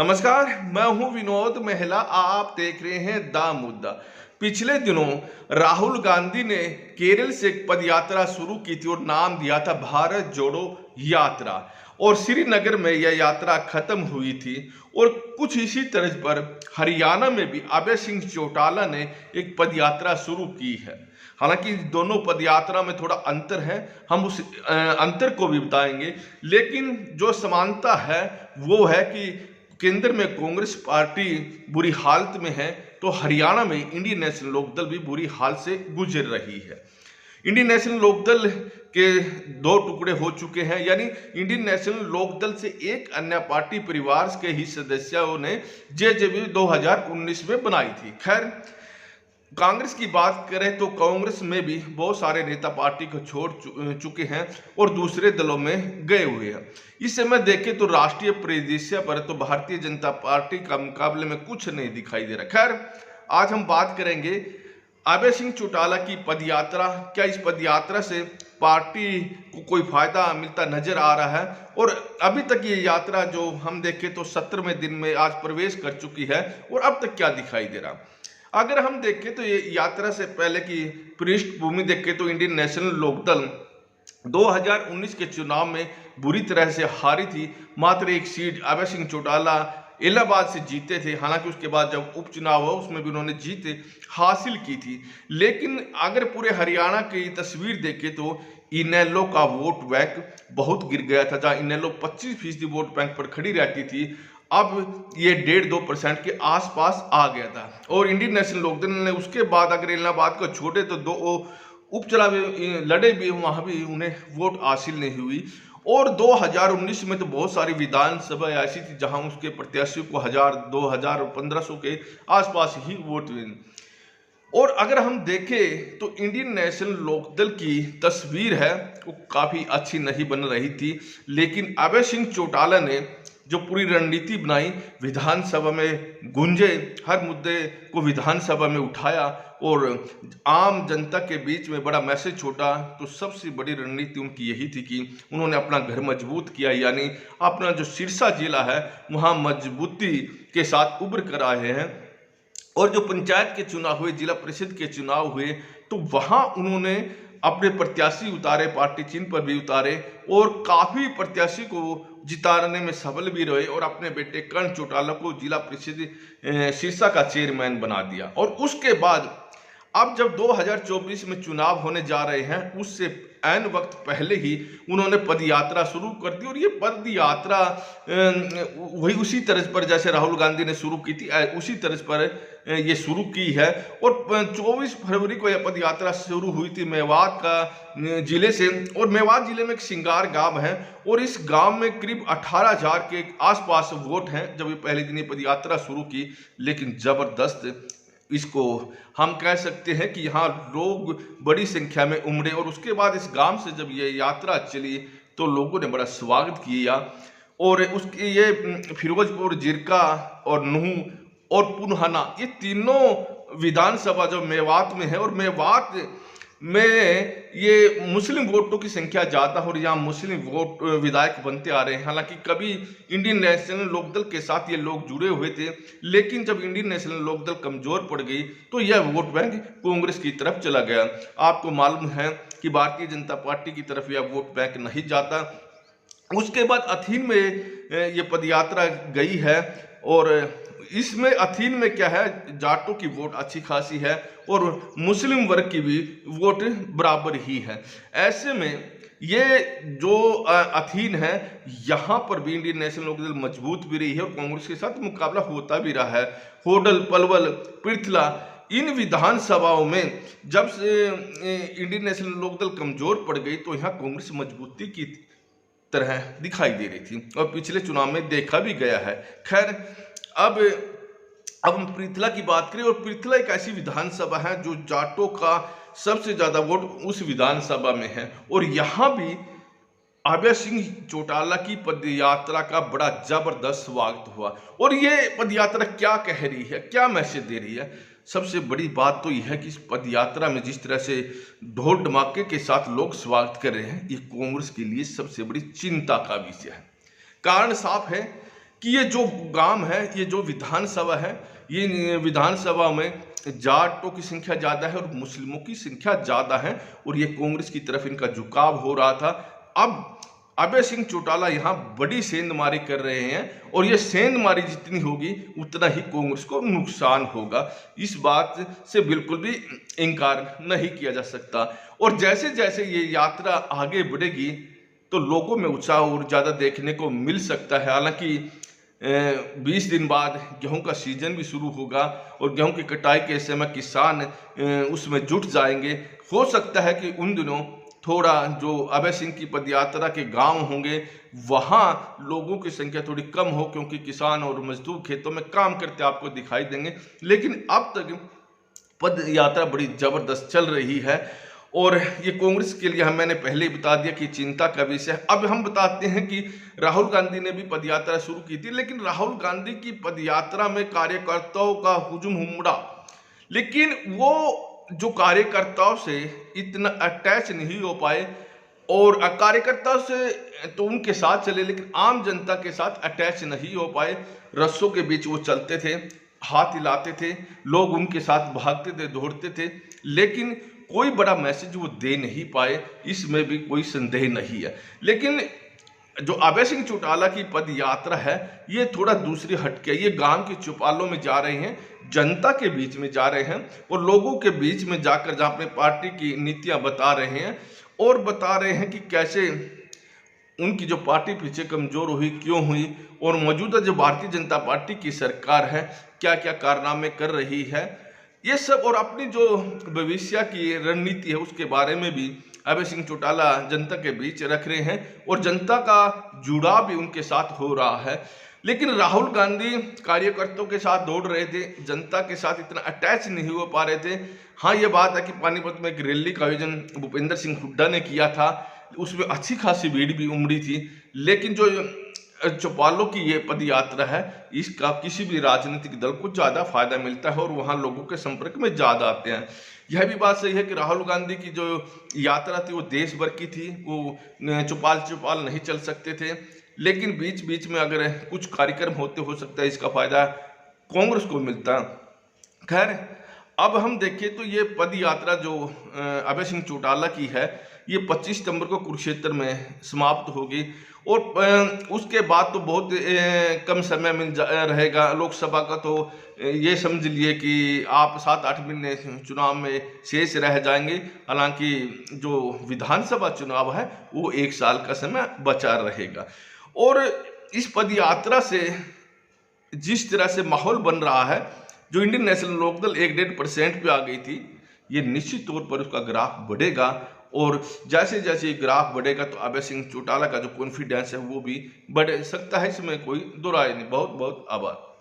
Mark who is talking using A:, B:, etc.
A: नमस्कार, मैं हूं विनोद मेहला। आप देख रहे हैं दा मुद्दा। पिछले दिनों राहुल गांधी ने केरल से एक पदयात्रा शुरू की थी और नाम दिया था भारत जोड़ो यात्रा। और श्रीनगर में यह यात्रा खत्म हुई थी। और कुछ इसी तर्ज पर हरियाणा में भी अभय सिंह चौटाला ने एक पदयात्रा शुरू की है। हालांकि दोनों पदयात्रा में थोड़ा अंतर है, हम उस अंतर को भी बताएंगे। लेकिन जो समानता है वो है कि केंद्र में कांग्रेस पार्टी बुरी हालत में है, तो हरियाणा में इंडियन नेशनल लोकदल भी बुरी हाल से गुजर रही है। इंडियन नेशनल लोकदल के दो टुकड़े हो चुके हैं, यानी इंडियन नेशनल लोकदल से एक अन्य पार्टी परिवार के ही सदस्यों ने जेजेपी 2019 में बनाई थी। खैर, कांग्रेस की बात करें तो कांग्रेस में भी बहुत सारे नेता पार्टी को छोड़ चुके हैं और दूसरे दलों में गए हुए हैं। इस समय देखें तो राष्ट्रीय परिदृश्य पर तो भारतीय जनता पार्टी का मुकाबले में कुछ नहीं दिखाई दे रहा। खैर, आज हम बात करेंगे अभय सिंह चौटाला की पदयात्रा। क्या इस पदयात्रा से पार्टी को कोई फायदा मिलता नजर आ रहा है? और अभी तक ये यात्रा जो हम देखें तो 17वें दिन में आज प्रवेश कर चुकी है और अब तक क्या दिखाई दे रहा। अगर हम देखें तो ये यात्रा से पहले की पृष्ठभूमि देखें तो इंडियन नेशनल लोकदल 2019 के चुनाव में बुरी तरह से हारी थी। मात्र एक सीट अभय सिंह चौटाला इलाहाबाद से जीते थे। हालांकि उसके बाद जब उपचुनाव हुआ उसमें भी उन्होंने जीत हासिल की थी। लेकिन अगर पूरे हरियाणा की तस्वीर देखें तो इनेलो का वोट बैंक बहुत गिर गया था। जहां इनेलो 25% वोट बैंक पर खड़ी रहती थी, अब ये 1.5-2% के आसपास आ गया था। और इंडियन नेशनल लोकदल ने उसके बाद अगर इलाहाबाद को छोड़े तो दो उपचुनाव लड़े भी, वहां भी उन्हें वोट हासिल नहीं हुई। और 2019 में तो बहुत सारी विधानसभा ऐसी थी जहां उसके प्रत्याशियों को 1000, 2000 और 1500 के आसपास ही वोट मिले। और अगर हम देखें तो इंडियन नेशनल लोकदल की तस्वीर है वो काफी अच्छी नहीं बन रही थी। लेकिन अभय सिंह चौटाला ने जो पूरी रणनीति बनाई, विधानसभा में गूंजे, हर मुद्दे को विधानसभा में उठाया और आम जनता के बीच में बड़ा मैसेज छोड़ा, तो सबसे बड़ी रणनीति उनकी यही थी कि उन्होंने अपना घर मजबूत किया। यानी अपना जो सिरसा जिला है वहाँ मजबूती के साथ उभर कर आए हैं। और जो पंचायत के चुनाव हुए, जिला परिषद के चुनाव हुए, तो वहाँ उन्होंने अपने प्रत्याशी उतारे, पार्टी चिन्ह पर भी उतारे और काफी प्रत्याशी को जिताने में सफल भी रहे और अपने बेटे कर्ण चौटाला को जिला परिषद सिरसा का चेयरमैन बना दिया। और उसके बाद अब जब 2024 में चुनाव होने जा रहे हैं, उससे ऐन वक्त पहले ही उन्होंने पदयात्रा शुरू कर दी। और ये पदयात्रा वही उसी तर्ज पर जैसे राहुल गांधी ने शुरू की थी, उसी तर्ज पर ये शुरू की है। और 24 फरवरी को यह पदयात्रा शुरू हुई थी मेवात का जिले से। और मेवात जिले में एक सिंगार गांव है और इस गांव में करीब 18,000 के आसपास वोट हैं जब ये पहले दिन ये पदयात्रा शुरू की। लेकिन जबरदस्त इसको हम कह सकते हैं कि यहाँ लोग बड़ी संख्या में उमड़े। और उसके बाद इस गांव से जब ये यात्रा चली तो लोगों ने बड़ा स्वागत किया। और उसके ये फिरोजपुर, जिरका और नूह और पुनहाना, ये तीनों विधानसभा जो मेवात में है, और मेवात में ये मुस्लिम वोटों की संख्या ज़्यादा और यहाँ मुस्लिम वोट विधायक बनते आ रहे हैं। हालांकि कभी इंडियन नेशनल लोकदल के साथ ये लोग जुड़े हुए थे, लेकिन जब इंडियन नेशनल लोकदल कमजोर पड़ गई तो यह वोट बैंक कांग्रेस की तरफ चला गया। आपको मालूम है कि भारतीय जनता पार्टी की तरफ यह वोट बैंक नहीं जाता। उसके बाद अथीन में ये पदयात्रा गई है और इसमें अथीन में क्या है, जाटों की वोट अच्छी खासी है और मुस्लिम वर्ग की भी वोट बराबर ही है। ऐसे में ये जो अथीन है, यहाँ पर भी इंडियन नेशनल लोकदल मजबूत भी रही है और कांग्रेस के साथ मुकाबला होता भी रहा है। होडल, पलवल, पृथला, इन विधानसभाओं में जब से इंडियन नेशनल लोकदल कमजोर पड़ गई तो यहाँ कांग्रेस मजबूती की तरह दिखाई दे रही थी और पिछले चुनाव में देखा भी गया है। खैर, अब हम पृथला की बात करें, और पृथला एक ऐसी विधानसभा है जो जाटों का सबसे ज्यादा वोट उस विधानसभा में है। और यहाँ भी अभय सिंह चौटाला की पदयात्रा का बड़ा जबरदस्त स्वागत हुआ। और ये पदयात्रा क्या कह रही है, क्या मैसेज दे रही है? सबसे बड़ी बात तो यह है कि इस पदयात्रा में जिस तरह से ढोल धमाके के साथ लोग स्वागत कर रहे हैं, ये कांग्रेस के लिए सबसे बड़ी चिंता का विषय है। कारण साफ है कि ये जो गांव है, ये जो विधानसभा है, ये विधानसभा में जाटों की संख्या ज़्यादा है और मुस्लिमों की संख्या ज़्यादा है और ये कांग्रेस की तरफ इनका झुकाव हो रहा था। अब अभय सिंह चौटाला यहाँ बड़ी सेंधमारी कर रहे हैं और ये सेंधमारी जितनी होगी उतना ही कांग्रेस को नुकसान होगा। इस बात से बिल्कुल भी इनकार नहीं किया जा सकता। और जैसे जैसे ये यात्रा आगे बढ़ेगी तो लोगों में उत्साह और ज़्यादा देखने को मिल सकता है। हालांकि 20 दिन बाद गेहूं का सीजन भी शुरू होगा और गेहूं की कटाई के समय किसान उसमें जुट जाएंगे। हो सकता है कि उन दिनों थोड़ा जो अभय सिंह की पदयात्रा के गांव होंगे वहां लोगों की संख्या थोड़ी कम हो, क्योंकि किसान और मजदूर खेतों में काम करते आपको दिखाई देंगे। लेकिन अब तक पद यात्रा बड़ी जबरदस्त चल रही है और ये कांग्रेस के लिए मैंने पहले ही बता दिया कि चिंता का विषय है। अब हम बताते हैं कि राहुल गांधी ने भी पदयात्रा शुरू की थी, लेकिन राहुल गांधी की पदयात्रा में कार्यकर्ताओं का हुजूम उमड़ा, लेकिन वो जो कार्यकर्ताओं से इतना अटैच नहीं हो पाए और कार्यकर्ताओं से तो उनके साथ चले लेकिन आम जनता के साथ अटैच नहीं हो पाए। रस्सों के बीच वो चलते थे, हाथ हिलाते थे, लोग उनके साथ भागते थे, दौड़ते थे, लेकिन कोई बड़ा मैसेज वो दे नहीं पाए, इसमें भी कोई संदेह नहीं है। लेकिन जो अभय सिंह चौटाला की पद यात्रा है ये थोड़ा दूसरी हटके, ये गांव के चौपालों में जा रहे हैं, जनता के बीच में जा रहे हैं और लोगों के बीच में जाकर जहां अपने पार्टी की नीतियां बता रहे हैं और बता रहे हैं कि कैसे उनकी जो पार्टी पीछे कमजोर हुई, क्यों हुई और मौजूदा जो भारतीय जनता पार्टी की सरकार है क्या क्या कारनामे कर रही है, ये सब और अपनी जो भविष्य की रणनीति है उसके बारे में भी अभय सिंह चौटाला जनता के बीच रख रहे हैं और जनता का जुड़ाव भी उनके साथ हो रहा है। लेकिन राहुल गांधी कार्यकर्ताओं के साथ दौड़ रहे थे, जनता के साथ इतना अटैच नहीं हो पा रहे थे। हाँ, ये बात है कि पानीपत में एक रैली का आयोजन भूपेंद्र सिंह हुड्डा ने किया था, उसमें अच्छी खासी भीड़ भी उमड़ी थी, लेकिन जो चौपालों की ये पद यात्रा है इसका किसी भी राजनीतिक दल को ज़्यादा फायदा मिलता है और वहाँ लोगों के संपर्क में ज़्यादा आते हैं। यह भी बात सही है कि राहुल गांधी की जो यात्रा थी वो देश भर की थी, वो चौपाल नहीं चल सकते थे, लेकिन बीच बीच में अगर कुछ कार्यक्रम होते हो सकता है इसका फायदा कांग्रेस को मिलता। खैर, अब हम देखें तो ये पद यात्रा जो अभय सिंह चौटाला की है ये 25 सितंबर को कुरुक्षेत्र में समाप्त होगी और उसके बाद तो बहुत कम समय में रहेगा लोकसभा का। तो ये समझ लिए कि आप 7-8 महीने चुनाव में शेष रह जाएंगे। हालांकि जो विधानसभा चुनाव है वो 1 साल का समय बचा रहेगा और इस पद यात्रा से जिस तरह से माहौल बन रहा है, जो इंडियन नेशनल लोकदल 1-1.5% पे आ गई थी, ये निश्चित तौर पर उसका ग्राफ बढ़ेगा और जैसे जैसे ये ग्राफ बढ़ेगा तो अभय सिंह चौटाला का जो कॉन्फिडेंस है वो भी बढ़ सकता है, इसमें कोई दो राय नहीं। बहुत बहुत आभार।